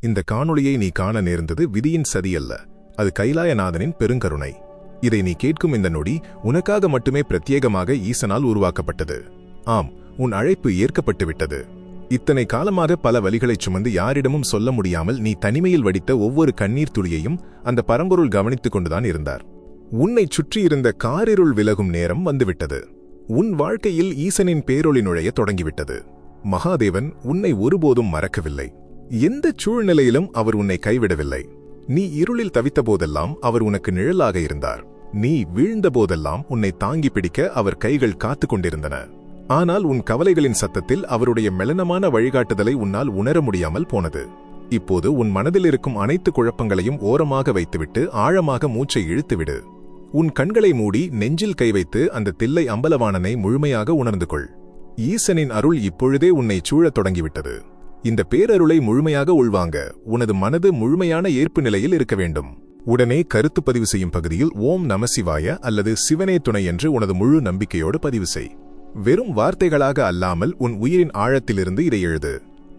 இந்த காணொளியை நீ காண நேர்ந்தது விதியின் சதியல்ல, அது கைலாயநாதனின் பெருங்கருணை. இதை நீ கேட்கும் இந்த நொடி உனக்காக மட்டுமே பிரத்யேகமாக ஈசனால் உருவாக்கப்பட்டது. ஆம், உன் அழைப்பு ஏற்கப்பட்டுவிட்டது. இத்தனை காலமாக பல வலிகளைச் சுமந்து யாரிடமும் சொல்ல முடியாமல் நீ தனிமையில் வடித்த ஒவ்வொரு கண்ணீர் துளியையும் அந்த பரம்பொருள் கவனித்துக் கொண்டுதான் இருந்தார். உன்னை சுற்றியிருந்த காரிருள் விலகும் நேரம் வந்துவிட்டது. உன் வாழ்க்கையில் ஈசனின் பேரொளி நுழைய தொடங்கிவிட்டது. மகாதேவன் உன்னை ஒருபோதும் மறக்கவில்லை. எந்த சூழ்நிலையிலும் அவர் உன்னை கைவிடவில்லை. நீ இருளில் தவித்த போதெல்லாம் அவர் உனக்கு நிழலாக இருந்தார். நீ வீழ்ந்த போதெல்லாம் உன்னை தாங்கி பிடிக்க அவர் கைகள் காத்துக் கொண்டிருந்தன. ஆனால் உன் கவலைகளின் சத்தத்தில் அவருடைய மெலனமான வழிகாட்டுதலை உன்னால் உணர முடியாமல் போனது. இப்போது உன் மனதில் இருக்கும் அனைத்து குழப்பங்களையும் ஓரமாக வைத்துவிட்டு ஆழமாக மூச்சை இழுத்துவிடு. உன் கண்களை மூடி நெஞ்சில் கை வைத்து அந்த தில்லை அம்பலவாணனை முழுமையாக உணர்ந்து கொள். ஈசனின் அருள் இப்பொழுதே உன்னை சூழத் தொடங்கிவிட்டது. இந்த பேரருளை முழுமையாக உள்வாங்க உனது மனது முழுமையான ஏற்பு நிலையில் இருக்க வேண்டும். உடனே கருத்து பதிவு செய்யும் பகுதியில் ஓம் நமசிவாய அல்லது சிவனே துணை என்று உனது முழு நம்பிக்கையோடு பதிவு செய். வெறும் வார்த்தைகளாக அல்லாமல் உன் உயிரின் ஆழத்திலிருந்து இதை எழுது.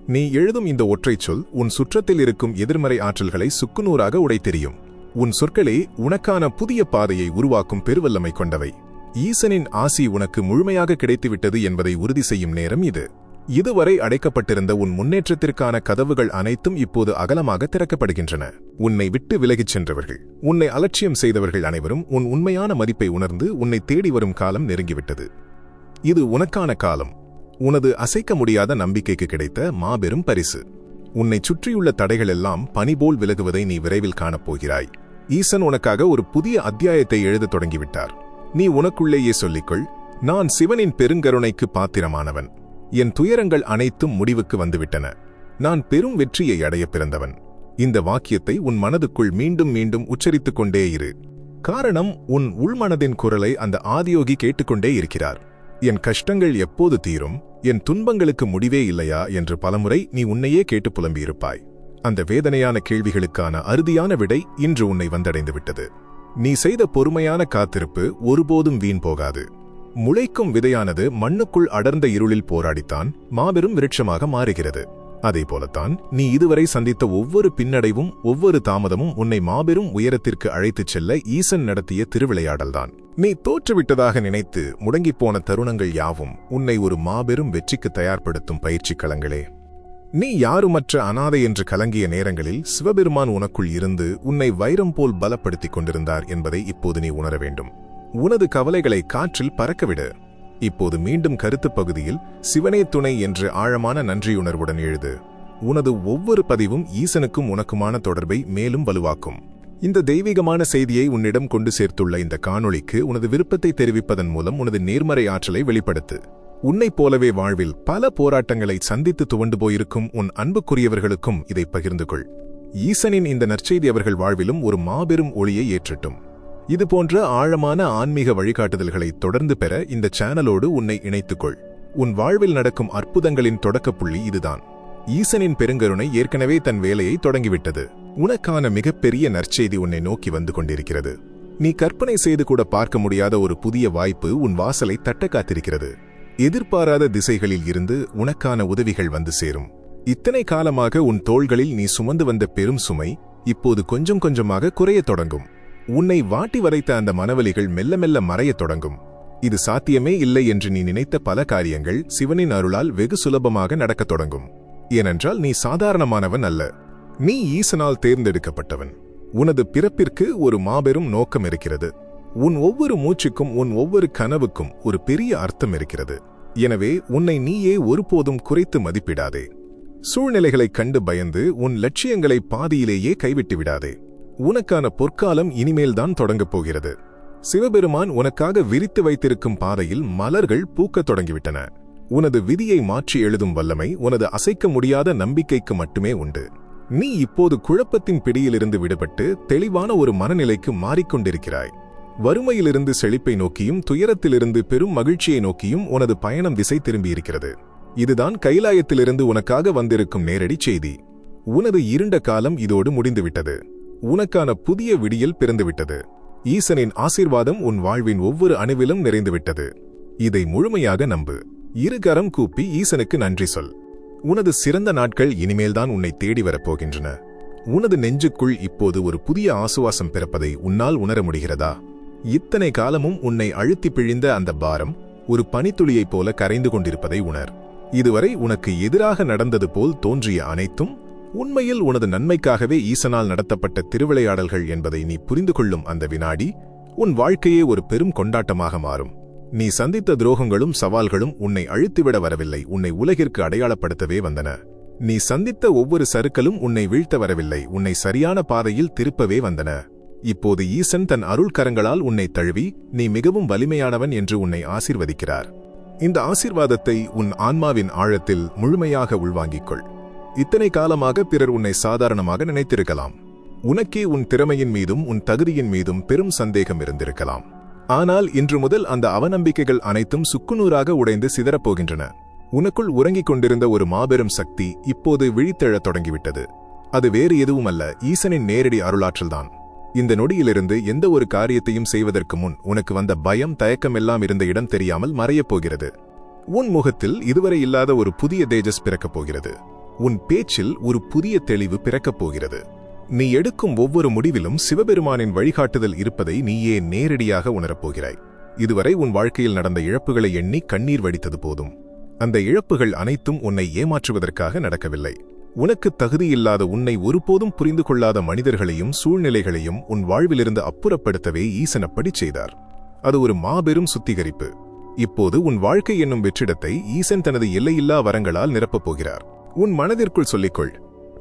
நீ எழுதும் இந்த ஒற்றைச் சொல் உன் சுற்றத்தில் இருக்கும் எதிர்மறை ஆற்றல்களை சுக்குநூறாக உடைத்தெறியும். உன் சொற்களே உனக்கான புதிய பாதையை உருவாக்கும் பெருவல்லமை கொண்டவை. ஈசனின் ஆசி உனக்கு முழுமையாக கிடைத்துவிட்டது என்பதை உறுதி செய்யும் நேரம் இது. இதுவரை அடைக்கப்பட்டிருந்த உன் முன்னேற்றத்திற்கான கதவுகள் அனைத்தும் இப்போது அகலமாக திறக்கப்படுகின்றன. உன்னை விட்டு விலகிச் சென்றவர்கள், உன்னை அலட்சியம் செய்தவர்கள் அனைவரும் உன் உண்மையான மதிப்பை உணர்ந்து உன்னை தேடி வரும் காலம் நெருங்கிவிட்டது. இது உனக்கான காலம். உனது அசைக்க முடியாத நம்பிக்கைக்கு கிடைத்த மாபெரும் பரிசு. உன்னை சுற்றியுள்ள தடைகள் எல்லாம் பனிபோல் விலகுவதை நீ விரைவில் காணப்போகிறாய். ஈசன் உனக்காக ஒரு புதிய அத்தியாயத்தை எழுதத் தொடங்கிவிட்டார். நீ உனக்குள்ளேயே சொல்லிக்கொள், நான் சிவனின் பெருங்கருணைக்கு பாத்திரமானவன். என் துயரங்கள் அனைத்தும் முடிவுக்கு வந்துவிட்டன. நான் பெரும் வெற்றியை அடைய பிறந்தவன். இந்த வாக்கியத்தை உன் மனதுக்குள் மீண்டும் மீண்டும் உச்சரித்துக் கொண்டே இரு. காரணம், உன் உள்மனதின் குரலை அந்த ஆதியோகி கேட்டுக்கொண்டே இருக்கிறார். என் கஷ்டங்கள் எப்போது தீரும், என் துன்பங்களுக்கு முடிவே இல்லையா என்று பலமுறை நீ உன்னையே கேட்டு புலம்பியிருப்பாய். அந்த வேதனையான கேள்விகளுக்கான அறுதியான விடை இன்று உன்னை வந்தடைந்து விட்டது. நீ செய்த பொறுமையான காத்திருப்பு ஒருபோதும் வீண் போகாது. முளைக்கும் விதையானது மண்ணுக்குள் அடர்ந்த இருளில் போராடித்தான் மாபெரும் விருட்சமாக மாறுகிறது. அதே போலத்தான் நீ இதுவரை சந்தித்த ஒவ்வொரு பின்னடைவும் ஒவ்வொரு தாமதமும் உன்னை மாபெரும் உயரத்திற்கு அழைத்துச் செல்ல ஈசன் நடத்திய திருவிளையாடல்தான். நீ தோற்றுவிட்டதாக நினைத்து முடங்கிப்போன தருணங்கள் யாவும் உன்னை ஒரு மாபெரும் வெற்றிக்கு தயார்படுத்தும் பயிற்சி களங்களே. நீ யாருமற்ற அனாதை என்று கலங்கிய நேரங்களில் சிவபெருமான் உனக்குள் இருந்து உன்னை வைரம் போல் பலப்படுத்திக் கொண்டிருந்தார் என்பதை இப்போது நீ உணர வேண்டும். உனது கவலைகளை காற்றில் பறக்கவிடு. இப்போது மீண்டும் கருத்து பகுதியில் சிவனே துணை என்று ஆழமான நன்றியுணர்வுடன் எழுது. உனது ஒவ்வொரு பதிவும் ஈசனுக்கும் உனக்குமான தொடர்பை மேலும் வலுவாக்கும். இந்த தெய்வீகமான செய்தியை உன்னிடம் கொண்டு சேர்த்துள்ள இந்த காணொளிக்கு உனது விருப்பத்தை தெரிவிப்பதன் மூலம் உனது நேர்மறை ஆற்றலை வெளிப்படுத்து. உன்னைப் போலவே வாழ்வில் பல போராட்டங்களை சந்தித்து துவண்டு போயிருக்கும் உன் அன்புக்குரியவர்களுக்கும் இதை பகிர்ந்து கொள். ஈசனின் இந்த நற்செய்தி அவர்கள் வாழ்விலும் ஒரு மாபெரும் ஒளியை ஏற்றட்டும். இதுபோன்ற ஆழமான ஆன்மீக வழிகாட்டுதல்களை தொடர்ந்து பெற இந்த சேனலோடு உன்னை இணைத்துக்கொள். உன் வாழ்வில் நடக்கும் அற்புதங்களின் தொடக்கப்புள்ளி இதுதான். ஈசனின் பெருங்கருணை ஏற்கனவே தன் வேலையை தொடங்கிவிட்டது. உனக்கான மிகப்பெரிய நற்செய்தி உன்னை நோக்கி வந்து கொண்டிருக்கிறது. நீ கற்பனை செய்து கூட பார்க்க முடியாத ஒரு புதிய வாய்ப்பு உன் வாசலை தட்ட காத்திருக்கிறது. எதிர்பாராத திசைகளில் இருந்து உனக்கான உதவிகள் வந்து சேரும். இத்தனை காலமாக உன் தோள்களில் நீ சுமந்து வந்த பெரும் சுமை இப்போது கொஞ்சம் கொஞ்சமாக குறையத் தொடங்கும். உன்னை வாட்டி வரைத்த அந்த மனவலிகள் மெல்ல மெல்ல மறையத் தொடங்கும். இது சாத்தியமே இல்லை என்று நீ நினைத்த பல காரியங்கள் சிவனின் அருளால் வெகு சுலபமாக நடக்கத் தொடங்கும். ஏனென்றால் நீ சாதாரணமானவன் அல்ல. நீ ஈசனால் தேர்ந்தெடுக்கப்பட்டவன். உனது பிறப்பிற்கு ஒரு மாபெரும் நோக்கம் இருக்கிறது. உன் ஒவ்வொரு மூச்சுக்கும் உன் ஒவ்வொரு கனவுக்கும் ஒரு பெரிய அர்த்தம் இருக்கிறது. எனவே உன்னை நீயே ஒருபோதும் குறைத்து மதிப்பிடாதே. சூழ்நிலைகளைக் கண்டு பயந்து உன் லட்சியங்களை பாதியிலேயே கைவிட்டு விடாதே. உனக்கான பொற்காலம் இனிமேல்தான் தொடங்கப் போகிறது. சிவபெருமான் உனக்காக விரித்து வைத்திருக்கும் பாதையில் மலர்கள் பூக்கத் தொடங்கிவிட்டன. உனது விதியை மாற்றி எழுதும் வல்லமை உனது அசைக்க முடியாத நம்பிக்கைக்கு மட்டுமே உண்டு. நீ இப்போது குழப்பத்தின் பிடியிலிருந்து விடுபட்டு தெளிவான ஒரு மனநிலைக்கு மாறிக்கொண்டிருக்கிறாய். வறுமையிலிருந்து செழிப்பை நோக்கியும் துயரத்திலிருந்து பெரும் மகிழ்ச்சியை நோக்கியும் உனது பயணம் திசை திரும்பியிருக்கிறது. இதுதான் கைலாயத்திலிருந்து உனக்காக வந்திருக்கும் நேரடி செய்தி. உனது இருண்ட காலம் இதோடு முடிந்துவிட்டது. உனக்கான புதிய விடியல் பிறந்துவிட்டது. ஈசனின் ஆசீர்வாதம் உன் வாழ்வின் ஒவ்வொரு அணுவிலும் நிறைந்துவிட்டது. இதை முழுமையாக நம்பு. இருகரம் கூப்பி ஈசனுக்கு நன்றி சொல். உனது சிறந்த நாட்கள் இனிமேல்தான் உன்னை தேடி வரப்போகின்றன. உனது நெஞ்சுக்குள் இப்போது ஒரு புதிய ஆசுவாசம் பிறப்பதை உன்னால் உணர முடிகிறதா? இத்தனை காலமும் உன்னை அழுத்தி பிழிந்த அந்த பாரம் ஒரு பனித்துளியைப் போல கரைந்து கொண்டிருப்பதை உணர். இதுவரை உனக்கு எதிராக நடந்தது போல் தோன்றிய அனைத்தும் உண்மையில் உனது நன்மைக்காகவே ஈசனால் நடத்தப்பட்ட திருவிளையாடல்கள் என்பதை நீ புரிந்து கொள்ளும் அந்த வினாடி உன் வாழ்க்கையே ஒரு பெரும் கொண்டாட்டமாக மாறும். நீ சந்தித்த துரோகங்களும் சவால்களும் உன்னை அழுத்திவிட வரவில்லை, உன்னை உலகிற்கு அடையாளப்படுத்தவே வந்தன. நீ சந்தித்த ஒவ்வொரு சறுக்கலும் உன்னை வீழ்த்த வரவில்லை, உன்னை சரியான பாதையில் திருப்பவே வந்தன. இப்போது ஈசன் தன் அருள் கரங்களால் உன்னை தழுவி நீ மிகவும் வலிமையானவன் என்று உன்னை ஆசீர்வதிக்கிறார். இந்த ஆசீர்வாதத்தை உன் ஆன்மாவின் ஆழத்தில் முழுமையாக உள்வாங்கிக் கொள். இத்தனை காலமாக பிறர் உன்னை சாதாரணமாக நினைத்திருக்கலாம். உனக்கே உன் திறமையின் மீதும் உன் தகுதியின் மீதும் பெரும் சந்தேகம் இருந்திருக்கலாம். ஆனால் இன்று முதல் அந்த அவநம்பிக்கைகள் அனைத்தும் சுக்குநூறாக உடைந்து சிதறப்போகின்றன. உனக்குள் உறங்கிக் கொண்டிருந்த ஒரு மாபெரும் சக்தி இப்போது விழித்தெழத் தொடங்கிவிட்டது. அது வேறு எதுவுமல்ல, ஈசனின் நேரடி அருளாற்றல்தான். இந்த நொடியிலிருந்து எந்த ஒரு காரியத்தையும் செய்வதற்கு முன் உனக்கு வந்த பயம் தயக்கமெல்லாம் இருந்த இடம் தெரியாமல் மறையப் போகிறது. உன் முகத்தில் இதுவரை இல்லாத ஒரு புதிய தேஜஸ் பிறக்கப் போகிறது. உன் பேச்சில் ஒரு புதிய தெளிவு பிறக்கப் போகிறது. நீ எடுக்கும் ஒவ்வொரு முடிவிலும் சிவபெருமானின் வழிகாட்டுதல் இருப்பதை நீயே நேரடியாக உணரப்போகிறாய். இதுவரை உன் வாழ்க்கையில் நடந்த இழப்புகளை எண்ணி கண்ணீர் வடித்தது போதும். அந்த இழப்புகள் அனைத்தும் உன்னை ஏமாற்றுவதற்காக நடக்கவில்லை. உனக்கு தகுதியில்லாத, உன்னை ஒருபோதும் புரிந்து கொள்ளாத மனிதர்களையும் சூழ்நிலைகளையும் உன் வாழ்விலிருந்து அப்புறப்படுத்தவே ஈசன் அப்படி செய்தார். அது ஒரு மாபெரும் சுத்திகரிப்பு. இப்போது உன் வாழ்க்கை என்னும் வெற்றிடத்தை ஈசன் தனது எல்லையில்லா வரங்களால் நிரப்பப் போகிறார். உன் மனதிற்குள் சொல்லிக்கொள்,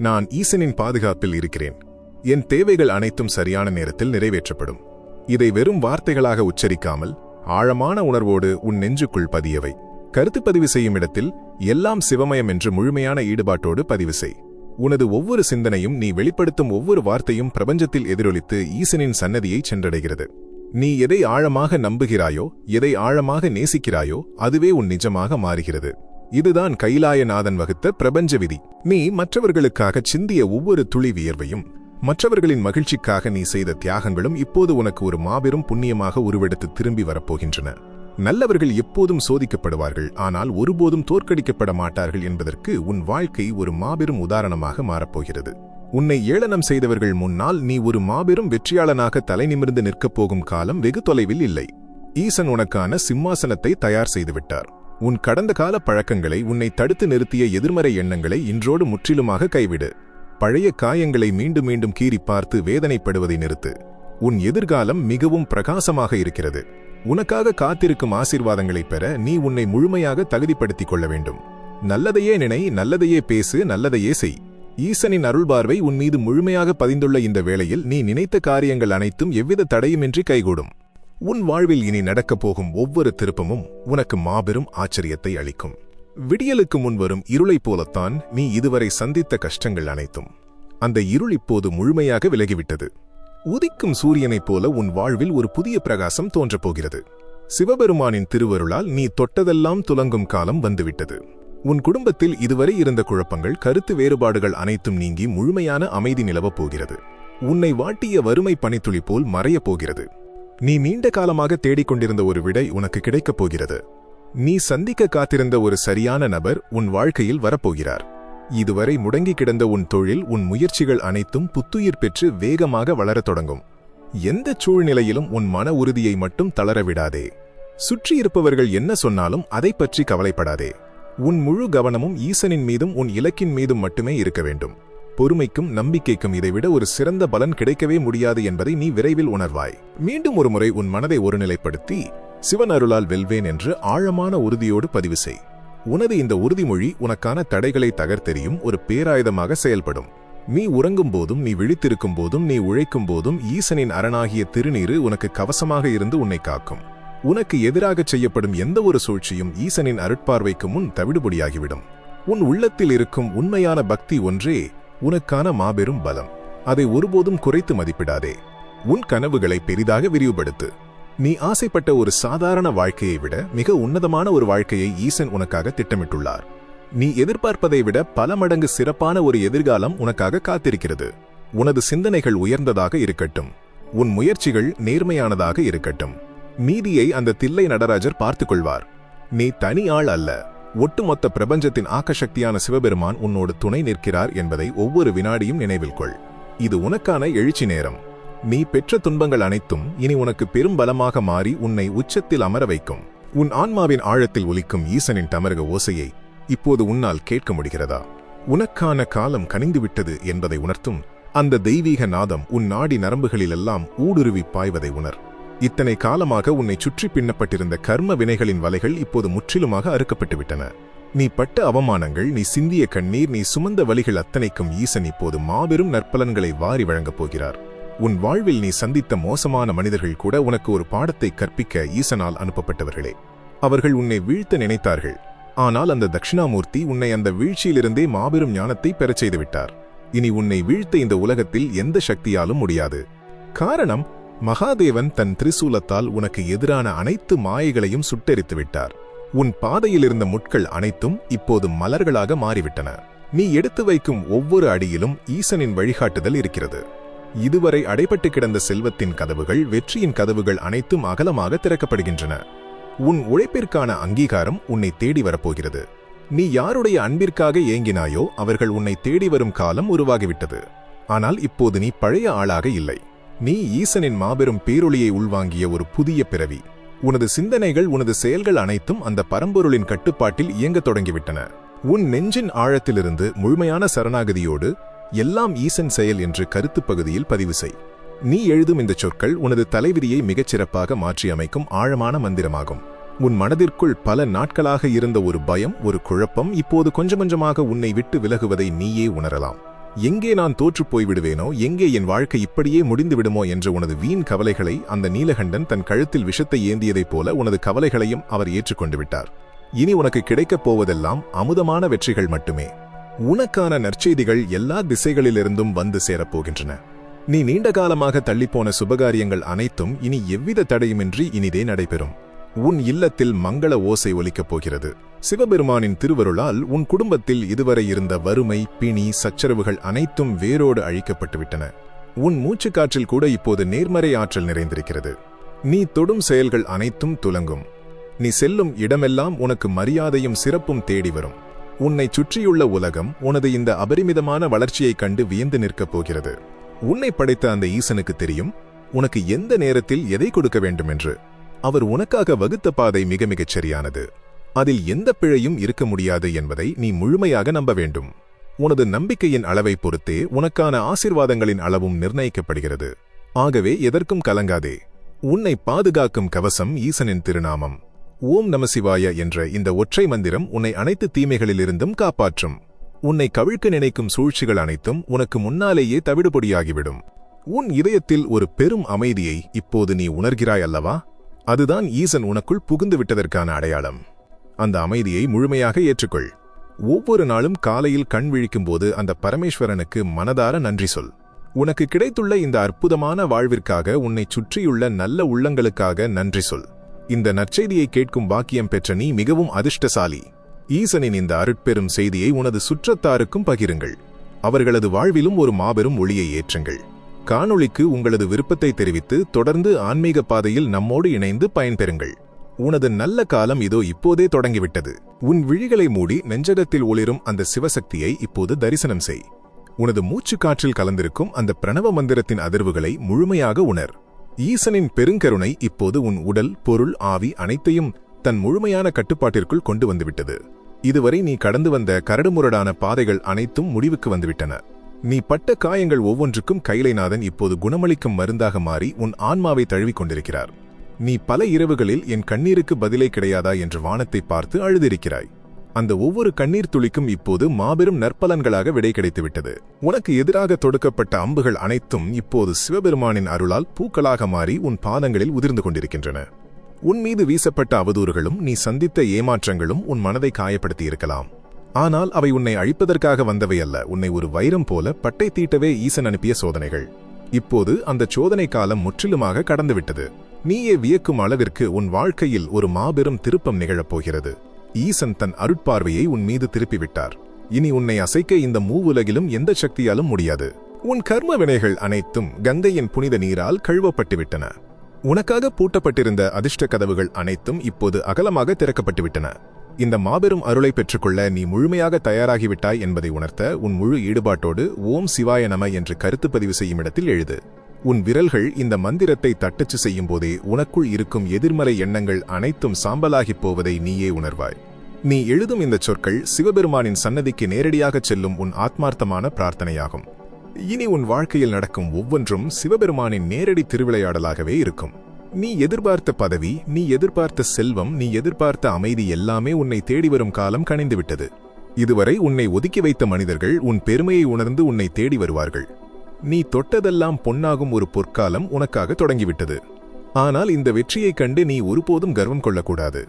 நான் ஈசனின் பாதுகாப்பில் இருக்கிறேன். என் தேவைகள் அனைத்தும் சரியான நேரத்தில் நிறைவேற்றப்படும். இதை வெறும் வார்த்தைகளாக உச்சரிக்காமல் ஆழமான உணர்வோடு உன் நெஞ்சுக்குள் பதியவை. கருத்து பதிவு செய்யும் இடத்தில் எல்லாம் சிவமயம் என்று முழுமையான ஈடுபாட்டோடு பதிவு செய். உனது ஒவ்வொரு சிந்தனையும், நீ வெளிப்படுத்தும் ஒவ்வொரு வார்த்தையும் பிரபஞ்சத்தில் எதிரொலித்து ஈசனின் சன்னதியை சென்றடைகிறது. நீ எதை ஆழமாக நம்புகிறாயோ, எதை ஆழமாக நேசிக்கிறாயோ, அதுவே உன் நிஜமாக மாறுகிறது. இதுதான் கைலாயநாதன் வகுத்த பிரபஞ்ச விதி. நீ மற்றவர்களுக்காக சிந்திய ஒவ்வொரு துளி வியர்வையும், மற்றவர்களின் மகிழ்ச்சிக்காக நீ செய்த தியாகங்களும் இப்போது உனக்கு ஒரு மாபெரும் புண்ணியமாக உருவெடுத்து திரும்பி வரப்போகின்றன. நல்லவர்கள் எப்போதும் சோதிக்கப்படுவார்கள், ஆனால் ஒருபோதும் தோற்கடிக்கப்பட மாட்டார்கள் என்பதற்கு உன் வாழ்க்கை ஒரு மாபெரும் உதாரணமாக மாறப்போகிறது. உன்னை ஏளனம் செய்தவர்கள் முன்னால் நீ ஒரு மாபெரும் வெற்றியாளனாக தலை நிமிர்ந்து நிற்கப் போகும் காலம் வெகு தொலைவில் இல்லை. ஈசன் உனக்கான சிம்மாசனத்தை தயார் செய்துவிட்டார். உன் கடந்த கால பழக்கங்களை, உன்னை தடுத்து நிறுத்திய எதிர்மறை எண்ணங்களை இன்றோடு முற்றிலுமாக கைவிடு. பழைய காயங்களை மீண்டும் மீண்டும் கீறி பார்த்து வேதனைப்படுவதை நிறுத்து. உன் எதிர்காலம் மிகவும் பிரகாசமாக இருக்கிறது. உனக்காக காத்திருக்கும் ஆசீர்வாதங்களை பெற நீ உன்னை முழுமையாக தகுதிப்படுத்திக் கொள்ள வேண்டும். நல்லதையே நினை, நல்லதையே பேசு, நல்லதையே செய். ஈசனின் அருள்பார்வை உன் மீது முழுமையாக பதிந்துள்ள இந்த வேளையில் நீ நினைத்த காரியங்கள் அனைத்தும் எவ்வித தடையுமின்றி கைகூடும். உன் வாழ்வில் இனி நடக்கப் போகும் ஒவ்வொரு திருப்பமும் உனக்கு மாபெரும் ஆச்சரியத்தை அளிக்கும். விடியலுக்கு முன் வரும் இருளைப் போலத்தான் நீ இதுவரை சந்தித்த கஷ்டங்கள் அனைத்தும். அந்த இருள் இப்போது முழுமையாக விலகிவிட்டது. உதிக்கும் சூரியனைப் போல உன் வாழ்வில் ஒரு புதிய பிரகாசம் தோன்றப்போகிறது. சிவபெருமானின் திருவருளால் நீ தொட்டதெல்லாம் துலங்கும் காலம் வந்துவிட்டது. உன் குடும்பத்தில் இதுவரை இருந்த குழப்பங்கள், கருத்து வேறுபாடுகள் அனைத்தும் நீங்கி முழுமையான அமைதி நிலவப் போகிறது. உன்னை வாட்டிய வறுமை பனித்துளி போல் மறையப் போகிறது. நீ நீண்ட காலமாக தேடிக்கொண்டிருந்த ஒரு விடை உனக்கு கிடைக்கப் போகிறது. நீ சந்திக்க காத்திருந்த ஒரு சரியான நபர் உன் வாழ்க்கையில் வரப்போகிறார். இதுவரை முடங்கி கிடந்த உன் தொழில், உன் முயற்சிகள் அனைத்தும் புத்துயிர் பெற்று வேகமாக வளரத் தொடங்கும். எந்த சூழ்நிலையிலும் உன் மன உறுதியை மட்டும் தளரவிடாதே. சுற்றியிருப்பவர்கள் என்ன சொன்னாலும் அதை பற்றி கவலைப்படாதே. உன் முழு கவனமும் ஈசனின் மீதும் உன் இலக்கின் மீதும் மட்டுமே இருக்க வேண்டும். பொறுமைக்கும் நம்பிக்கைக்கும் இதைவிட ஒரு சிறந்த பலன் கிடைக்கவே முடியாது என்பதை நீ விரைவில் உணர்வாய். மீண்டும் ஒரு முறை உன் மனதை ஒருநிலைப்படுத்தி சிவன் அருளால் வெல்வேன் என்று ஆழமான உறுதியோடு பதிவு செய். உனது இந்த உறுதிமொழி உனக்கான தடைகளை தகர்த்தெறியும் ஒரு பேராயுதமாக செயல்படும். நீ உறங்கும் போதும், நீ விழித்திருக்கும் போதும், நீ உழைக்கும் போதும் ஈசனின் அரணாகிய திருநீறு உனக்கு கவசமாக இருந்து உன்னை காக்கும். உனக்கு எதிராக செய்யப்படும் எந்த ஒரு சூழ்ச்சியும் ஈசனின் அருட்பார்வைக்கு முன் தவிடுபடியாகிவிடும். உன் உள்ளத்தில் இருக்கும் உண்மையான பக்தி ஒன்றே உனக்கான மாபெரும் பலம். அதை ஒருபோதும் குறைத்து மதிப்பிடாதே. உன் கனவுகளை பெரிதாக விரிவுபடுத்து. நீ ஆசைப்பட்ட ஒரு சாதாரண வாழ்க்கையை விட மிக உன்னதமான ஒரு வாழ்க்கையை ஈசன் உனக்காக திட்டமிட்டுள்ளார். நீ எதிர்பார்ப்பதை விட பல மடங்கு சிறப்பான ஒரு எதிர்காலம் உனக்காக காத்திருக்கிறது. உனது சிந்தனைகள் உயர்ந்ததாக இருக்கட்டும். உன் முயற்சிகள் நேர்மையானதாக இருக்கட்டும். மீதியை அந்த தில்லை நடராஜர் பார்த்துக் கொள்வார். நீ தனி ஆள் அல்ல. ஒட்டுமொத்த பிரபஞ்சத்தின் ஆக்கசக்தியான சிவபெருமான் உன்னோடு துணை நிற்கிறார் என்பதை ஒவ்வொரு வினாடியும் நினைவில் கொள். இது உனக்கான எழுச்சி நேரம். நீ பெற்ற துன்பங்கள் அனைத்தும் இனி உனக்கு பெரும் பலமாக மாறி உன்னை உச்சத்தில் அமர வைக்கும். உன் ஆன்மாவின் ஆழத்தில் ஒலிக்கும் ஈசனின் தமரக ஓசையை இப்போது உன்னால் கேட்க முடிகிறதா? உனக்கான காலம் கனிந்துவிட்டது என்பதை உணர்த்தும் அந்த தெய்வீக நாதம் உன் நாடி நரம்புகளிலெல்லாம் ஊடுருவி பாய்வதை உணர். இத்தனை காலமாக உன்னை சுற்றி பின்னப்பட்டிருந்த கர்ம வினைகளின் வலைகள் இப்போது முற்றிலுமாக அறுக்கப்பட்டுவிட்டன. நீ பட்ட அவமானங்கள், நீ சிந்திய கண்ணீர், நீ சுமந்த வலிகள் அத்தனைக்கும் ஈசன் இப்போது மாபெரும் நற்பலன்களை வாரி வழங்கப் போகிறார். உன் வாழ்வில் நீ சந்தித்த மோசமான மனிதர்கள் கூட உனக்கு ஒரு பாடத்தை கற்பிக்க ஈசனால் அனுப்பப்பட்டவர்களே. அவர்கள் உன்னை வீழ்த்த நினைத்தார்கள். ஆனால் அந்த தட்சிணாமூர்த்தி உன்னை அந்த வீழ்ச்சியிலிருந்தே மாபெரும் ஞானத்தை பெறச் செய்துவிட்டார். இனி உன்னை வீழ்த்த இந்த உலகத்தில் எந்த சக்தியாலும் முடியாது. காரணம், மகாதேவன் தன் திரிசூலத்தால் உனக்கு எதிரான அனைத்து மாயைகளையும் சுட்டெரித்து விட்டார். உன் பாதையில் இருந்த முட்கள் அனைத்தும் இப்போது மலர்களாக மாறிவிட்டன. நீ எடுத்து வைக்கும் ஒவ்வொரு அடியிலும் ஈசனின் வழிகாட்டுதல் இருக்கிறது. இதுவரை அடைபட்டு கிடந்த செல்வத்தின் கதவுகள், வெற்றியின் கதவுகள் அனைத்தும் அகலமாக திறக்கப்படுகின்றன. உன் உழைப்பிற்கான அங்கீகாரம் உன்னை தேடி வரப்போகிறது. நீ யாருடைய அன்பிற்காக ஏங்கினாயோ அவர்கள் உன்னை தேடி வரும் காலம் உருவாகிவிட்டது. ஆனால் இப்போது நீ பழைய ஆளாக இல்லை. நீ ஈசனின் மாபெரும் பேரொளியை உள்வாங்கிய ஒரு புதிய பிறவி. உனது சிந்தனைகள், உனது செயல்கள் அனைத்தும் அந்த பரம்பொருளின் கட்டுப்பாட்டில் இயங்கத் தொடங்கிவிட்டன. உன் நெஞ்சின் ஆழத்திலிருந்து முழுமையான சரணாகதியோடு எல்லாம் ஈசன் செயல் என்று கருத்து பகுதியில் பதிவு செய். நீ எழுதும் இந்த சொற்கள் உனது தலைவிதியை மிகச்சிறப்பாக மாற்றி அமைக்கும் ஆழமான மந்திரமாகும். உன் மனதிற்குள் பல நாட்களாக இருந்த ஒரு பயம், ஒரு குழப்பம் இப்போது கொஞ்சம் கொஞ்சமாக உன்னை விட்டு விலகுவதை நீயே உணரலாம். எங்கே நான் தோற்றுப் போய்விடுவேனோ, எங்கே என் வாழ்க்கை இப்படியே முடிந்துவிடுமோ என்ற உனது வீண் கவலைகளை அந்த நீலகண்டன் தன் கழுத்தில் விஷத்தை ஏந்தியதைப் போல உனது கவலைகளையும் அவர் ஏற்றுக்கொண்டு விட்டார். இனி உனக்கு கிடைக்கப் போவதெல்லாம் அமுதமான வெற்றிகள் மட்டுமே. உனக்கான நற்செய்திகள் எல்லா திசைகளிலிருந்தும் வந்து சேரப்போகின்றன. நீ நீண்ட காலமாக தள்ளிப்போன சுபகாரியங்கள் அனைத்தும் இனி எவ்வித தடையுமின்றி இனிதே நடைபெறும். உன் இல்லத்தில் மங்கள ஓசை ஒலிக்கப் போகிறது. சிவபெருமானின் திருவருளால் உன் குடும்பத்தில் இதுவரை இருந்த வறுமை, பிணி, சச்சரவுகள் அனைத்தும் வேரோடு அழிக்கப்பட்டுவிட்டன. உன் மூச்சுக்காற்றில் கூட இப்போது நேர்மறை ஆற்றல் நிறைந்திருக்கிறது. நீ தொடும் செயல்கள் அனைத்தும் துலங்கும். நீ செல்லும் இடமெல்லாம் உனக்கு மரியாதையும் சிறப்பும் தேடி வரும். உன்னை சுற்றியுள்ள உலகம் உனது இந்த அபரிமிதமான வளர்ச்சியைக் கண்டு வியந்து நிற்கப் போகிறது. உன்னை படைத்த அந்த ஈசனுக்கு தெரியும் உனக்கு எந்த நேரத்தில் எதை கொடுக்க வேண்டும் என்று. அவர் உனக்காக வகுத்த பாதை மிக மிகச் சரியானது. அதில் எந்த பிழையும் இருக்க முடியாது என்பதை நீ முழுமையாக நம்ப வேண்டும். உனது நம்பிக்கையின் அளவை பொறுத்தே உனக்கான ஆசீர்வாதங்களின் அளவும் நிர்ணயிக்கப்படுகிறது. ஆகவே எதற்கும் கலங்காதே. உன்னை பாதுகாக்கும் கவசம் ஈசனின் திருநாமம். ஓம் நம சிவாய என்ற இந்த ஒற்றை மந்திரம் உன்னை அனைத்து தீமைகளிலிருந்தும் காப்பாற்றும். உன்னை கவிழ்க்க நினைக்கும் சூழ்ச்சிகள் அனைத்தும் உனக்கு முன்னாலேயே தவிடுபொடியாகிவிடும். உன் இதயத்தில் ஒரு பெரும் அமைதியை இப்போது நீ உணர்கிறாய் அல்லவா? அதுதான் ஈசன் உனக்குள் புகுந்து விட்டதற்கான அடையாளம். அந்த அமைதியை முழுமையாக ஏற்றுக்கொள். ஒவ்வொரு நாளும் காலையில் கண் விழிக்கும்போது அந்த பரமேஸ்வரனுக்கு மனதார நன்றி சொல். உனக்கு கிடைத்துள்ள இந்த அற்புதமான வாழ்விற்காக, உன்னை சுற்றியுள்ள நல்ல உள்ளங்களுக்காக நன்றி சொல். இந்த நற்செய்தியை கேட்கும் பாக்கியம் பெற்ற நீ மிகவும் அதிர்ஷ்டசாலி. ஈசனின் இந்த அருட்பெரும் செய்தியை உனது சுற்றத்தாருக்கும் பகிருங்கள். அவர்களது வாழ்விலும் ஒரு மாபெரும் ஒளியை ஏற்றுங்கள். காணொளிக்கு உங்களது விருப்பத்தை தெரிவித்து தொடர்ந்து ஆன்மீக பாதையில் நம்மோடு இணைந்து பயன்பெறுங்கள். உனது நல்ல காலம் இதோ இப்போதே தொடங்கிவிட்டது. உன் விழிகளை மூடி நெஞ்சகத்தில் ஒளிரும் அந்த சிவசக்தியை இப்போது தரிசனம் செய். உனது மூச்சுக்காற்றில் கலந்திருக்கும் அந்த பிரணவ மந்திரத்தின் அதிர்வுகளை முழுமையாக உணர். ஈசனின் பெருங்கருணை இப்போது உன் உடல், பொருள், ஆவி அனைத்தையும் தன் முழுமையான கட்டுப்பாட்டிற்குள் கொண்டு வந்துவிட்டது. இதுவரை நீ கடந்து வந்த கரடுமுரடான பாதைகள் அனைத்தும் முடிவுக்கு வந்துவிட்டன. நீ பட்ட காயங்கள் ஒவ்வொன்றுக்கும் கைலைநாதன் இப்போது குணமளிக்கும் மருந்தாக மாறி உன் ஆன்மாவை தழுவிக் கொண்டிருக்கிறார். நீ பல இரவுகளில் என் கண்ணீருக்கு பதிலே கிடையாதா என்று வானத்தை பார்த்து அழுதிருக்கிறாய். அந்த ஒவ்வொரு கண்ணீர் துளிக்கும் இப்போது மாபெரும் நற்பலன்களாக விடை கிடைத்துவிட்டது. உனக்கு எதிராக தொடுக்கப்பட்ட அம்புகள் அனைத்தும் இப்போது சிவபெருமானின் அருளால் பூக்களாக மாறி உன் பாதங்களில் உதிர்ந்து கொண்டிருக்கின்றன. உன் மீது வீசப்பட்ட அவதூறுகளும் நீ சந்தித்த ஏமாற்றங்களும் உன் மனதை காயப்படுத்தி இருக்கலாம். ஆனால் அவை உன்னை அழிப்பதற்காக வந்தவை அல்ல. உன்னை ஒரு வைரம் போல பட்டை தீட்டவே ஈசன் அனுப்பிய சோதனைகள். இப்போது அந்த சோதனை காலம் முற்றிலுமாக கடந்துவிட்டது. நீயே வியக்கும் அளவிற்கு உன் வாழ்க்கையில் ஒரு மாபெரும் திருப்பம் நிகழப்போகிறது. ஈசன் தன் அருட்பார்வையை உன் மீது திருப்பிவிட்டார். இனி உன்னை அசைக்க இந்த மூவுலகிலும் எந்த சக்தியாலும் முடியாது. உன் கர்ம வினைகள் அனைத்தும் கங்கையின் புனித நீரால் கழுவப்பட்டுவிட்டன. உனக்காக பூட்டப்பட்டிருந்த அதிர்ஷ்ட கதவுகள் அனைத்தும் இப்போது அகலமாக திறக்கப்பட்டுவிட்டன. இந்த மாபெரும் அருளை பெற்றுக்கொள்ள நீ முழுமையாக தயாராகிவிட்டாய் என்பதை உணர்த்த உன் முழு ஈடுபாட்டோடு ஓம் சிவாய நம என்று கருத்து பதிவு செய்யும் இடத்தில் எழுது. உன் விரல்கள் இந்த மந்திரத்தை தட்டச்சு செய்யும் போதே உனக்குள் இருக்கும் எதிர்மறை எண்ணங்கள் அனைத்தும் சாம்பலாகிப் போவதை நீயே உணர்வாய். நீ எழுதும் இந்த சொற்கள் சிவபெருமானின் சன்னதிக்கு நேரடியாகச் செல்லும் உன் ஆத்மார்த்தமான பிரார்த்தனையாகும். இனி உன் வாழ்க்கையில் நடக்கும் ஒவ்வொன்றும் சிவபெருமானின் நேரடி திருவிளையாடலாகவே இருக்கும். நீ எதிர்பார்த்த பதவி, நீ எதிர்பார்த்த செல்வம், நீ எதிர்பார்த்த அமைதி எல்லாமே உன்னை தேடி வரும் காலம் கனிந்துவிட்டது. இதுவரை உன்னை ஒதுக்கி வைத்த மனிதர்கள் உன் பெருமையை உணர்ந்து உன்னை தேடி வருவார்கள். நீ தொட்டதெல்லாம் பொன்னாகும் ஒரு பொற்காலம் உனக்காக தொடங்கிவிட்டது. ஆனால் இந்த வெற்றியைக் கண்டு நீ ஒருபோதும் கர்வம் கொள்ளக்கூடாது.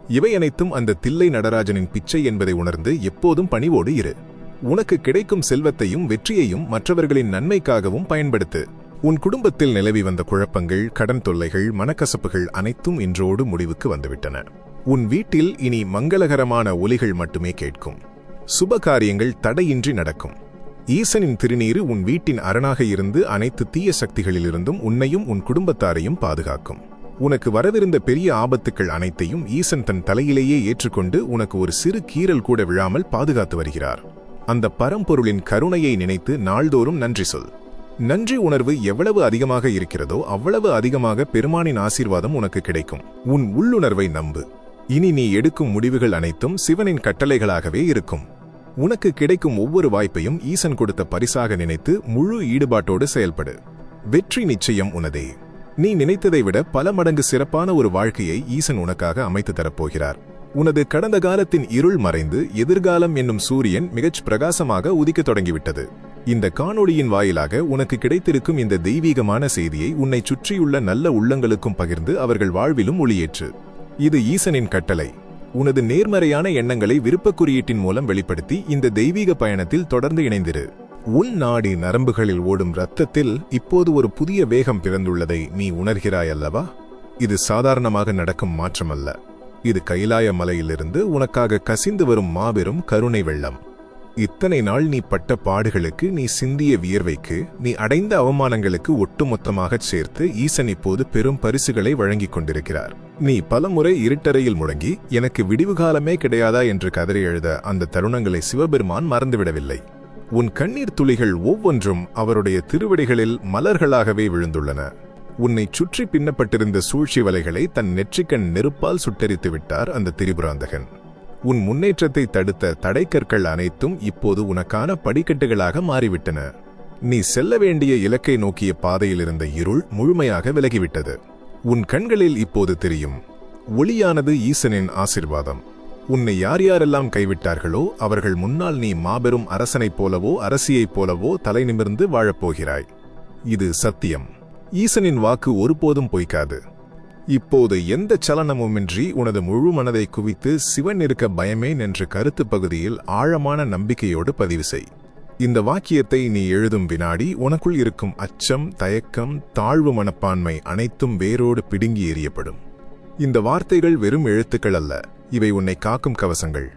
இவை அனைத்தும் அந்த தில்லை நடராஜனின் பிச்சை என்பதை உணர்ந்து எப்போதும் பணிவோடு இரு. உனக்கு கிடைக்கும் செல்வத்தையும் வெற்றியையும் மற்றவர்களின் நன்மைக்காகவும் பயன்படுத்து. உன் குடும்பத்தில் நிலவி வந்த குழப்பங்கள், கடன் தொல்லைகள், மனக்கசப்புகள் அனைத்தும் இன்றோடு முடிவுக்கு வந்துவிட்டன. உன் வீட்டில் இனி மங்களகரமான ஒலிகள் மட்டுமே கேட்கும். சுப காரியங்கள் தடையின்றி நடக்கும். ஈசனின் திருநீறு உன் வீட்டின் அரணாக இருந்து அனைத்து தீய சக்திகளிலிருந்தும் உன்னையும் உன் குடும்பத்தாரையும் பாதுகாக்கும். உனக்கு வரவிருந்த பெரிய ஆபத்துக்கள் அனைத்தையும் ஈசன் தன் தலையிலேயே ஏற்றுக்கொண்டு உனக்கு ஒரு சிறு கீறல் கூட விழாமல் பாதுகாத்து வருகிறார். அந்த பரம்பொருளின் கருணையை நினைத்து நாள்தோறும் நன்றி சொல். நன்றி உணர்வு எவ்வளவு அதிகமாக இருக்கிறதோ அவ்வளவு அதிகமாக பெருமானின் ஆசீர்வாதம் உனக்கு கிடைக்கும். உன் உள்ளுணர்வை நம்பு. இனி நீ எடுக்கும் முடிவுகள் அனைத்தும் சிவனின் கட்டளைகளாகவே இருக்கும். உனக்கு கிடைக்கும் ஒவ்வொரு வாய்ப்பையும் ஈசன் கொடுத்த பரிசாக நினைத்து முழு ஈடுபாட்டோடு செயல்படு. வெற்றி நிச்சயம் உனதே. நீ நினைத்ததை விட பல மடங்கு சிறப்பான ஒரு வாழ்க்கையை ஈசன் உனக்காக அமைத்து தரப்போகிறார். உனது கடந்த காலத்தின் இருள் மறைந்து எதிர்காலம் என்னும் சூரியன் மிகச் பிரகாசமாக உதிக்கத் தொடங்கிவிட்டது. இந்த காணொளியின் வாயிலாக உனக்கு கிடைத்திருக்கும் இந்த தெய்வீகமான செய்தியை உன்னை சுற்றியுள்ள நல்ல உள்ளங்களுக்கும் பகிர்ந்து அவர்கள் வாழ்விலும் ஒளியேற்று. இது ஈசனின் கட்டளை. உனது நேர்மறையான எண்ணங்களை விருப்பக் குறியீட்டின் மூலம் வெளிப்படுத்தி இந்த தெய்வீக பயணத்தில் தொடர்ந்து இணைந்திரு. உன் நாடி நரம்புகளில் ஓடும் இரத்தத்தில் இப்போது ஒரு புதிய வேகம் பிறந்துள்ளதை நீ உணர்கிறாய் அல்லவா? இது சாதாரணமாக நடக்கும் மாற்றமல்ல. இது கைலாய மலையிலிருந்து உனக்காக கசிந்து வரும் மாபெரும் கருணை வெள்ளம். இத்தனை நாள் நீ பட்ட பாடுகளுக்கு, நீ சிந்திய வியர்வைக்கு, நீ அடைந்த அவமானங்களுக்கு ஒட்டுமொத்தமாகச் சேர்த்து ஈசன் இப்போது பெரும் பரிசுகளை வழங்கிக் கொண்டிருக்கிறார். நீ பலமுறை இருட்டறையில் முழங்கி எனக்கு விடிவு காலமே கிடையாதா என்று கதறி எழுத அந்த தருணங்களை சிவபெருமான் மறந்துவிடவில்லை. உன் கண்ணீர் துளிகள் ஒவ்வொன்றும் அவருடைய திருவடிகளில் மலர்களாகவே விழுந்துள்ளன. உன்னை சுற்றி பின்னப்பட்டிருந்த சூழ்ச்சி வலைகளை தன் நெற்றிக்கண் நெருப்பால் சுட்டரித்து விட்டார் அந்த திரிபுராந்தகன். உன் முன்னேற்றத்தை தடுத்த தடைக்கற்கள் அனைத்தும் இப்போது உனக்கான படிக்கட்டுகளாக மாறிவிட்டன. நீ செல்ல வேண்டிய இலக்கை நோக்கிய பாதையில் இருந்த இருள் முழுமையாக விலகிவிட்டது. உன் கண்களில் இப்போது தெரியும். ஒளியானது ஈசனின் ஆசீர்வாதம். உன்னை யார் யாரெல்லாம் கைவிட்டார்களோ அவர்கள் முன்னால் நீ மாபெரும் அரசனைப் போலவோ அரசியைப் போலவோ தலை நிமிர்ந்து வாழப்போகிறாய். இது சத்தியம். ஈசனின் வாக்கு ஒருபோதும் பொய்க்காது. இப்போது எந்த சலனமுமின்றி உனது முழு மனதை குவித்து சிவன் இருக்க பயமேன் என்ற கருத்து பகுதியில் ஆழமான நம்பிக்கையோடு பதிவு செய். இந்த வாக்கியத்தை நீ எழுதும் வினாடி உனக்குள் இருக்கும் அச்சம், தயக்கம், தாழ்வு மனப்பான்மை அனைத்தும் வேரோடு பிடுங்கி எறியப்படும். இந்த வார்த்தைகள் வெறும் எழுத்துக்கள் அல்ல, இவை உன்னை காக்கும் கவசங்கள்.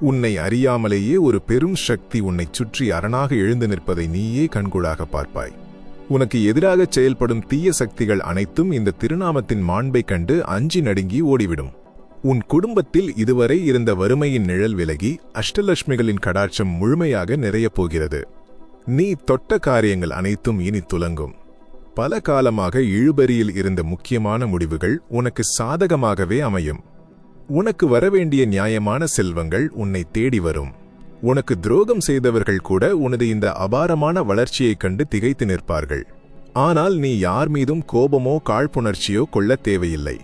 உன்னை அறியாமலேயே ஒரு பெரும் சக்தி உன்னை சுற்றி அரணாக எழுந்து நிற்பதை நீயே கண்கூடாக பார்ப்பாய். உனக்கு எதிராக செயல்படும் தீய சக்திகள் அனைத்தும் இந்த திருநாமத்தின் மாண்பை கண்டு அஞ்சி நடுங்கி ஓடிவிடும். உன் குடும்பத்தில் இதுவரை இருந்த வறுமையின் நிழல் விலகி அஷ்டலட்சுமிகளின் கடாட்சம் முழுமையாக நிறையப் போகிறது. நீ தொட்ட காரியங்கள் அனைத்தும் இனி துலங்கும். பல காலமாக இழுபறியில் இருந்த முக்கியமான முடிவுகள் உனக்கு சாதகமாகவே அமையும். உனக்கு வரவேண்டிய நியாயமான செல்வங்கள் உன்னை தேடி வரும். உனக்கு துரோகம் செய்தவர்கள் கூட உனது இந்த அபாரமான வளர்ச்சியைக் கண்டு திகைத்து நிற்பார்கள். ஆனால் நீ யார் மீதும் கோபமோ காழ்ப்புணர்ச்சியோ கொள்ளத் தேவையில்லை.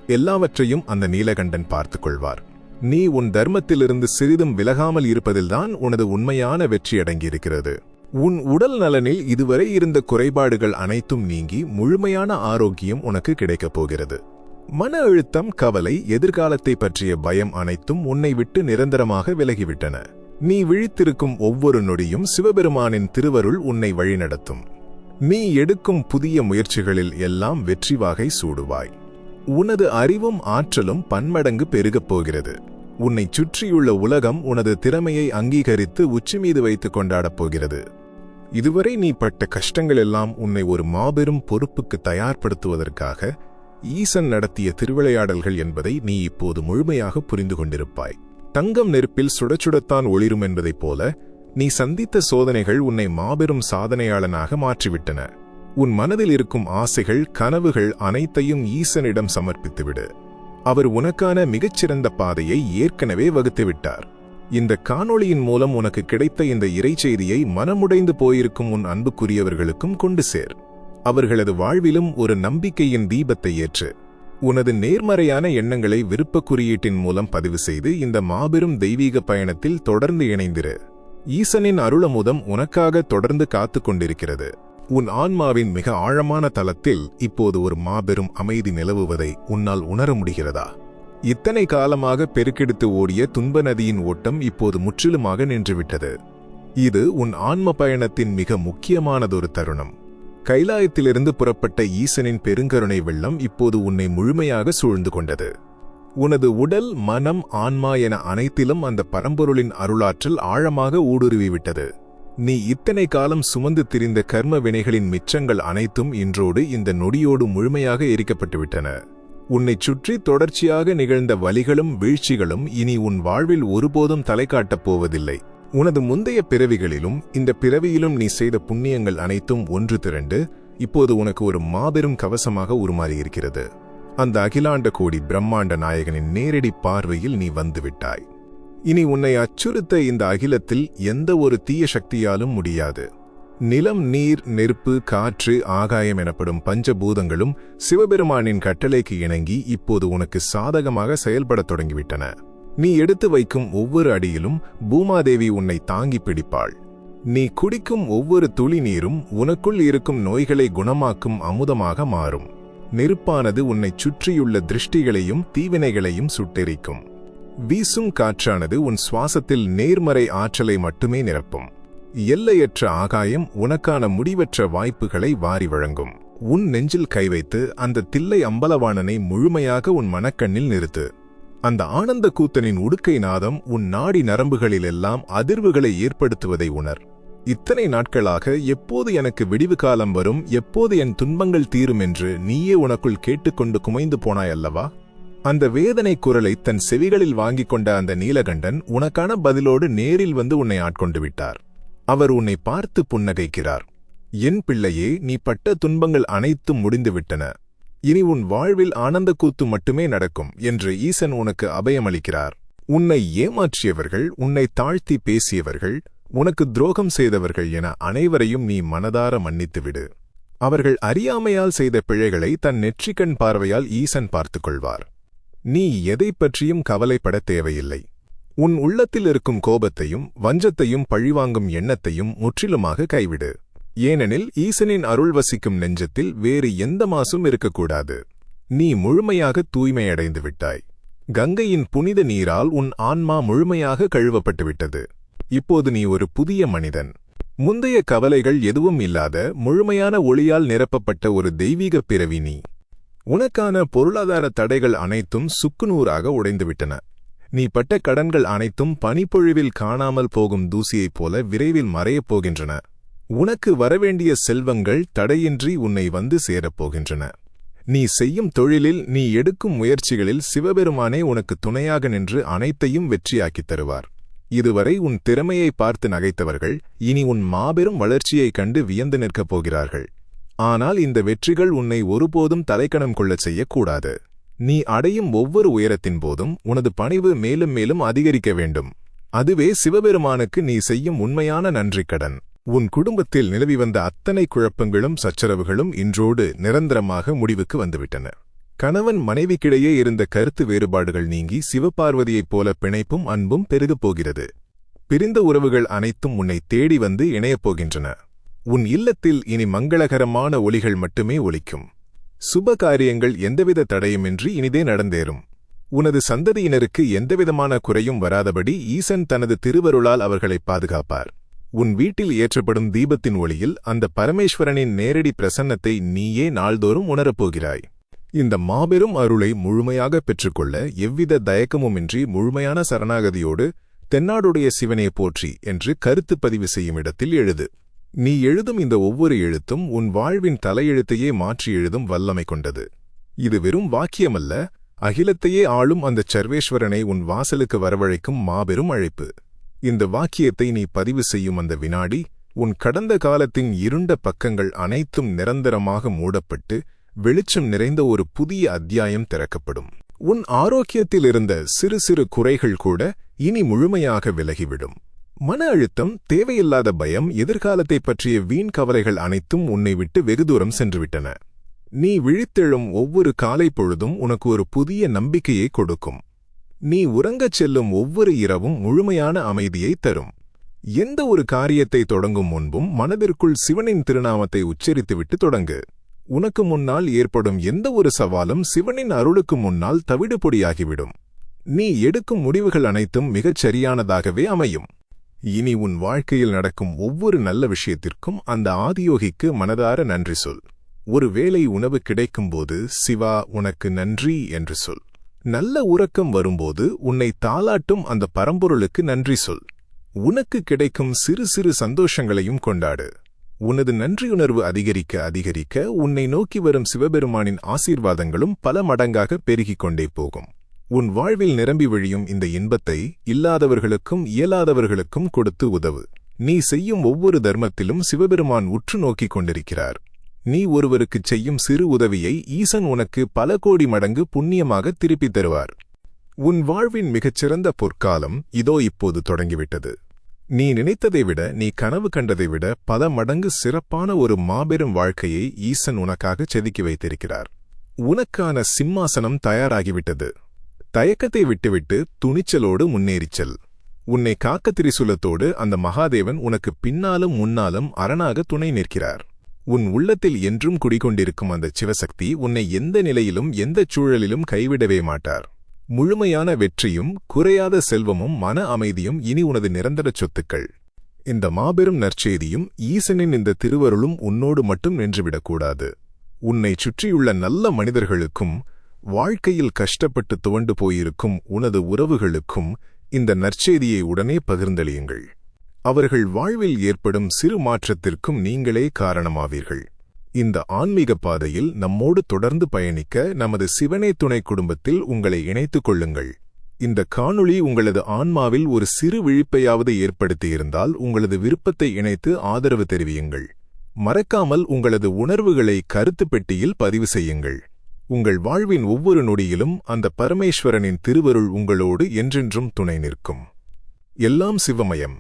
எல்லாவற்றையும் அந்த நீலகண்டன் பார்த்துக் கொள்வார். நீ உன் தர்மத்திலிருந்து சிறிதும் விலகாமல் இருப்பதில்தான் உனது உண்மையான வெற்றி அடங்கியிருக்கிறது. உன் உடல் நலனில் இதுவரை இருந்த குறைபாடுகள் அனைத்தும் நீங்கி முழுமையான ஆரோக்கியம் உனக்கு கிடைக்கப் போகிறது. மன அழுத்தம், கவலை, எதிர்காலத்தை பற்றிய பயம் அனைத்தும் உன்னை விட்டு நிரந்தரமாக விலகிவிட்டன. நீ விழித்திருக்கும் ஒவ்வொரு நொடியும் சிவபெருமானின் திருவருள் உன்னை வழிநடத்தும். நீ எடுக்கும் புதிய முயற்சிகளில் எல்லாம் வெற்றி வாகை சூடுவாய். உனது அறிவும் ஆற்றலும் பன்மடங்கு பெருகப் போகிறது. உன்னை சுற்றியுள்ள உலகம் உனது திறமையை அங்கீகரித்து உச்சி மீது வைத்து கொண்டாடப் போகிறது. இதுவரை நீ பட்ட கஷ்டங்கள் எல்லாம் உன்னை ஒரு மாபெரும் பொறுப்புக்கு தயார்படுத்துவதற்காக ஈசன் நடத்திய திருவிளையாடல்கள் என்பதை நீ இப்போது முழுமையாக புரிந்து கொண்டிருப்பாய். தங்கம் நெருப்பில் சுடச்சுடத்தான் ஒளிரும் என்பதைப் போல நீ சந்தித்த சோதனைகள் உன்னை மாபெரும் சாதனையாளனாக மாற்றிவிட்டன. உன் மனதில் இருக்கும் ஆசைகள், கனவுகள் அனைத்தையும் ஈசனிடம் சமர்ப்பித்துவிடு. அவர் உனக்கான மிகச்சிறந்த பாதையை ஏற்கனவே வகுத்துவிட்டார். இந்த காணொளியின் மூலம் உனக்கு கிடைத்த இந்த இறைச்செய்தியை மனமுடைந்து போயிருக்கும் உன் அன்புக்குரியவர்களுக்கும் கொண்டு சேர். அவர்களது வாழ்விலும் ஒரு நம்பிக்கையின் தீபத்தை ஏற்று உனது நேர்மறையான எண்ணங்களை விருப்பக் குறியீட்டின் மூலம் பதிவு செய்து இந்த மாபெரும் தெய்வீக பயணத்தில் தொடர்ந்து இணைந்திரு. ஈசனின் அருளமுதம் உனக்காக தொடர்ந்து காத்து கொண்டிருக்கிறது. உன் ஆன்மாவின் மிக ஆழமான தளத்தில் இப்போது ஒரு மாபெரும் அமைதி நிலவுவதை உன்னால் உணர முடிகிறதா? இத்தனை காலமாக பெருக்கெடுத்து ஓடிய துன்ப நதியின் ஓட்டம் இப்போது முற்றிலுமாக நின்றுவிட்டது. இது உன் ஆன்ம பயணத்தின் மிக முக்கியமானதொரு தருணம். கைலாயத்திலிருந்து புறப்பட்ட ஈசனின் பெருங்கருணை வெள்ளம் இப்போது உன்னை முழுமையாக சூழ்ந்து கொண்டது. உனது உடல், மனம், ஆன்மா என அனைத்திலும் அந்த பரம்பொருளின் அருளாற்றல் ஆழமாக ஊடுருவிவிட்டது. நீ இத்தனை காலம் சுமந்து திரிந்த கர்ம வினைகளின் மிச்சங்கள் அனைத்தும் இன்றோடு இந்த நொடியோடு முழுமையாக எரிக்கப்பட்டுவிட்டன. உன்னைச் சுற்றி தொடர்ச்சியாக நிகழ்ந்த வலிகளும் வீழ்ச்சிகளும் இனி உன் வாழ்வில் ஒருபோதும் தலை காட்டப் போவதில்லை. உனது முந்தைய பிறவிகளிலும் இந்த பிறவியிலும் நீ செய்த புண்ணியங்கள் அனைத்தும் ஒன்று திரண்டு இப்போது உனக்கு ஒரு மாபெரும் கவசமாக உருமாறியிருக்கிறது. அந்த அகிலாண்ட கோடி பிரம்மாண்ட நாயகனின் நேரடி பார்வையில் நீ வந்துவிட்டாய். இனி உன்னை அச்சுறுத்த இந்த அகிலத்தில் எந்த ஒரு தீய சக்தியாலும் முடியாது. நிலம், நீர், நெருப்பு, காற்று, ஆகாயம் எனப்படும் பஞ்சபூதங்களும் சிவபெருமானின் கட்டளைக்கு இணங்கி இப்போது உனக்கு சாதகமாக செயல்படத் தொடங்கிவிட்டன. நீ எடுத்து வைக்கும் ஒவ்வொரு அடியிலும் பூமாதேவி உன்னை தாங்கி பிடிப்பாள். நீ குடிக்கும் ஒவ்வொரு துளி நீரும் உனக்குள் இருக்கும் நோய்களை குணமாக்கும் அமுதமாக மாறும். நெருப்பானது உன்னைச் சுற்றியுள்ள திருஷ்டிகளையும் தீவினைகளையும் சுட்டெரிக்கும். வீசும் காற்றானது உன் சுவாசத்தில் நேர்மறை ஆற்றலை மட்டுமே நிரப்பும். எல்லையற்ற ஆகாயம் உனக்கான முடிவற்ற வாய்ப்புகளை வாரி வழங்கும். உன் நெஞ்சில் கை வைத்து அந்த தில்லை அம்பலவாணனை முழுமையாக உன் மனக்கண்ணில் நிறுத்து. அந்த ஆனந்த கூத்தனின் உடுக்கை நாதம் உன் நாடி நரம்புகளிலெல்லாம் அதிர்வுகளை ஏற்படுத்துவதை உணர். இத்தனை நாட்களாக எப்போது எனக்கு விடிவு காலம் வரும், எப்போது என் துன்பங்கள் தீரும் என்று நீயே உனக்குள் கேட்டுக்கொண்டு குமைந்து போனாயல்லவா? அந்த வேதனை குரலை தன் செவிகளில் வாங்கிக் கொண்ட அந்த நீலகண்டன் உனக்கான பதிலோடு நேரில் வந்து உன்னை ஆட்கொண்டு விட்டார். அவர் உன்னை பார்த்து புன்னகைக்கிறார். என் பிள்ளையே, நீ பட்ட துன்பங்கள் அனைத்தும் முடிந்துவிட்டன. இனி உன் வாழ்வில் ஆனந்த கூத்து மட்டுமே நடக்கும் என்று ஈசன் உனக்கு அபயமளிக்கிறார். உன்னை ஏமாற்றியவர்கள், உன்னை தாழ்த்தி பேசியவர்கள், உனக்கு துரோகம் செய்தவர்கள் என அனைவரையும் நீ மனதார மன்னித்துவிடு. அவர்கள் அறியாமையால் செய்த பிழைகளை தன் நெற்றிக்கண் பார்வையால் ஈசன் பார்த்துக் கொள்வார். நீ எதை பற்றியும் கவலைப்பட தேவையில்லை. உன் உள்ளத்தில் இருக்கும் கோபத்தையும் வஞ்சத்தையும் பழிவாங்கும் எண்ணத்தையும் முற்றிலுமாக கைவிடு. ஏனெனில் ஈசனின் அருள் வசிக்கும் நெஞ்சத்தில் வேறு எந்த மாசும் இருக்கக்கூடாது. நீ முழுமையாக தூய்மையடைந்து விட்டாய். கங்கையின் புனித நீரால் உன் ஆன்மா முழுமையாக கழுவப்பட்டுவிட்டது. இப்போது நீ ஒரு புதிய மனிதன். முந்தைய கவலைகள் எதுவும் இல்லாத முழுமையான ஒளியால் நிரப்பப்பட்ட ஒரு தெய்வீக பிறவி நீ. உனக்கான பொருளாதார தடைகள் அனைத்தும் சுக்குநூறாக உடைந்துவிட்டன. நீ பட்ட கடன்கள் அனைத்தும் பனிப்பொழிவில் காணாமல் போகும் தூசியைப் போல விரைவில் மறையப் போகின்றன. உனக்கு வரவேண்டிய செல்வங்கள் தடையின்றி உன்னை வந்து சேரப்போகின்றன. நீ செய்யும் தொழிலில், நீ எடுக்கும் முயற்சிகளில் சிவபெருமானே உனக்கு துணையாக நின்று அனைத்தையும் வெற்றியாக்கித் தருவார். இதுவரை உன் திறமையை பார்த்து நகைத்தவர்கள் இனி உன் மாபெரும் வளர்ச்சியைக் கண்டு வியந்து நிற்கப் போகிறார்கள். ஆனால் இந்த வெற்றிகள் உன்னை ஒருபோதும் தலைக்கணம் கொள்ளச் செய்யக்கூடாது. நீ அடையும் ஒவ்வொரு உயரத்தின் போதும் உனது பணிவு மேலும் மேலும் அதிகரிக்க வேண்டும். அதுவே சிவபெருமானுக்கு நீ செய்யும் உண்மையான நன்றிக்கடன். உன் குடும்பத்தில் நிலவி வந்த அத்தனை குழப்பங்களும் சச்சரவுகளும் இன்றோடு நிரந்தரமாக முடிவுக்கு வந்துவிட்டன. கணவன் மனைவிக்கிடையே இருந்த கருத்து வேறுபாடுகள் நீங்கி சிவபார்வதியைப் போல பிணைப்பும் அன்பும் பெருகப் போகிறது. பிரிந்த உறவுகள் அனைத்தும் உன்னை தேடி வந்து இணையப் போகின்றன. உன் இல்லத்தில் இனி மங்களகரமான ஒலிகள் மட்டுமே ஒலிக்கும். சுப காரியங்கள் எந்தவித தடையுமின்றி இனிதே நடந்தேறும். உனது சந்ததியினருக்கு எந்தவிதமான குறையும் வராதபடி ஈசன் தனது திருவருளால் அவர்களை பாதுகாப்பார். உன் வீட்டில் ஏற்றப்படும் தீபத்தின் ஒளியில் அந்த பரமேஸ்வரனின் நேரடி பிரசன்னத்தை நீயே நாள்தோறும் உணரப்போகிறாய். இந்த மாபெரும் அருளை முழுமையாக பெற்றுக்கொள்ள எவ்வித தயக்கமுமின்றி முழுமையான சரணாகதியோடு தென்னாடுடைய சிவனே போற்றி என்று கருத்து பதிவு செய்யும் இடத்தில் எழுது. நீ எழுதும் இந்த ஒவ்வொரு எழுத்தும் உன் வாழ்வின் தலையெழுத்தையே மாற்றி எழுதும் வல்லமை கொண்டது. இது வெறும் வாக்கியமல்ல, அகிலத்தையே ஆளும் அந்த சர்வேஸ்வரனை உன் வாசலுக்கு வரவழைக்கும் மாபெரும் அழைப்பு. இந்த வாக்கியத்தை நீ பதிவு செய்யும் அந்த வினாடி, உன் கடந்த காலத்தின் இருண்ட பக்கங்கள் அனைத்தும் நிரந்தரமாக மூடப்பட்டு வெளிச்சம் நிறைந்த ஒரு புதிய அத்தியாயம் திறக்கப்படும். உன் ஆரோக்கியத்தில் இருந்த சிறு சிறு குறைகள் கூட இனி முழுமையாக விலகிவிடும். மன அழுத்தம், தேவையில்லாத பயம், எதிர்காலத்தை பற்றிய வீண் கவலைகள் அனைத்தும் உன்னை விட்டு வெகு தூரம் சென்றுவிட்டன. நீ விழித்தெழும் ஒவ்வொரு காலை பொழுதும் உனக்கு ஒரு புதிய நம்பிக்கையை கொடுக்கும். நீ உறங்கச் செல்லும் ஒவ்வொரு இரவும் முழுமையான அமைதியை தரும். எந்த ஒரு காரியத்தை தொடங்கும் முன்பும் மனதிற்குள் சிவனின் திருநாமத்தை உச்சரித்துவிட்டு தொடங்கு. உனக்கு முன்னால் ஏற்படும் எந்த ஒரு சவாலும் சிவனின் அருளுக்கு முன்னால் தவிடுபொடியாகிவிடும். நீ எடுக்கும் முடிவுகள் அனைத்தும் மிகச் சரியானதாகவே அமையும். இனி உன் வாழ்க்கையில் நடக்கும் ஒவ்வொரு நல்ல விஷயத்திற்கும் அந்த ஆதியோகிக்கு மனதார நன்றி சொல். ஒருவேளை உணவு கிடைக்கும்போது சிவா உனக்கு நன்றி என்று சொல். நல்ல உறக்கம் வரும்போது உன்னை தாளாட்டும் அந்த பரம்பொருளுக்கு நன்றி சொல். உனக்கு கிடைக்கும் சிறு சிறு சந்தோஷங்களையும் கொண்டாடு. உனது நன்றியுணர்வு அதிகரிக்க அதிகரிக்க உன்னை நோக்கி வரும் சிவபெருமானின் ஆசீர்வாதங்களும் பல மடங்காக பெருகிக் கொண்டே போகும். உன் வாழ்வில் நிரம்பி வழியும் இந்த இன்பத்தை இல்லாதவர்களுக்கும் இயலாதவர்களுக்கும் கொடுத்து உதவு. நீ செய்யும் ஒவ்வொரு தர்மத்திலும் சிவபெருமான் உற்று நோக்கிக் கொண்டிருக்கிறார். நீ ஒருவருக்குச் செய்யும் சிறு உதவியை ஈசன் உனக்கு பல கோடி மடங்கு புண்ணியமாக திருப்பித் தருவார். உன் வாழ்வின் மிகச்சிறந்த பொற்காலம் இதோ இப்போது தொடங்கிவிட்டது. நீ நினைத்ததை விட, நீ கனவு கண்டதை விட பல மடங்கு சிறப்பான ஒரு மாபெரும் வாழ்க்கையை ஈசன் உனக்காக செதுக்கி வைத்திருக்கிறார். உனக்கான சிம்மாசனம் தயாராகிவிட்டது. தயக்கத்தை விட்டுவிட்டு துணிச்சலோடு முன்னேறிச் செல். உன்னை காக்க திரிசூலத்தோடு அந்த மகாதேவன் உனக்கு பின்னாலும் முன்னாலும் அரணாக துணை நிற்கிறார். உன் உள்ளத்தில் என்றும் குடிகொண்டிருக்கும் அந்த சிவசக்தி உன்னை எந்த நிலையிலும் எந்தச் சூழலிலும் கைவிடவே மாட்டார். முழுமையான வெற்றியும் குறையாத செல்வமும் மன அமைதியும் இனி உனது நிரந்தர சொத்துக்கள். இந்த மாபெரும் நற்செய்தியும் ஈசனின் இந்த திருவருளும் உன்னோடு மட்டும் நின்றுவிடக்கூடாது. உன்னை சுற்றியுள்ள நல்ல மனிதர்களுக்கும் வாழ்க்கையில் கஷ்டப்பட்டு துவண்டு போயிருக்கும் உனது உறவுகளுக்கும் இந்த நற்செய்தியை உடனே பகிர்ந்தளியுங்கள். அவர்கள் வாழ்வில் ஏற்படும் சிறு மாற்றத்திற்கும் நீங்களே காரணமாவீர்கள். இந்த ஆன்மீக பாதையில் நம்மோடு தொடர்ந்து பயணிக்க நமது சிவனே துணை குடும்பத்தில் உங்களை இணைத்துக் கொள்ளுங்கள். இந்த காணொளி உங்களது ஆன்மாவில் ஒரு சிறு விழிப்பையாவது ஏற்படுத்தியிருந்தால் உங்களது விருப்பத்தை இணைத்து ஆதரவு தெரிவியுங்கள். மறக்காமல் உங்களது உணர்வுகளை கருத்து பெட்டியில் பதிவு செய்யுங்கள். உங்கள் வாழ்வின் ஒவ்வொரு நொடியிலும் அந்த பரமேஸ்வரனின் திருவருள் உங்களோடு என்றென்றும் துணை நிற்கும். எல்லாம் சிவமயம்.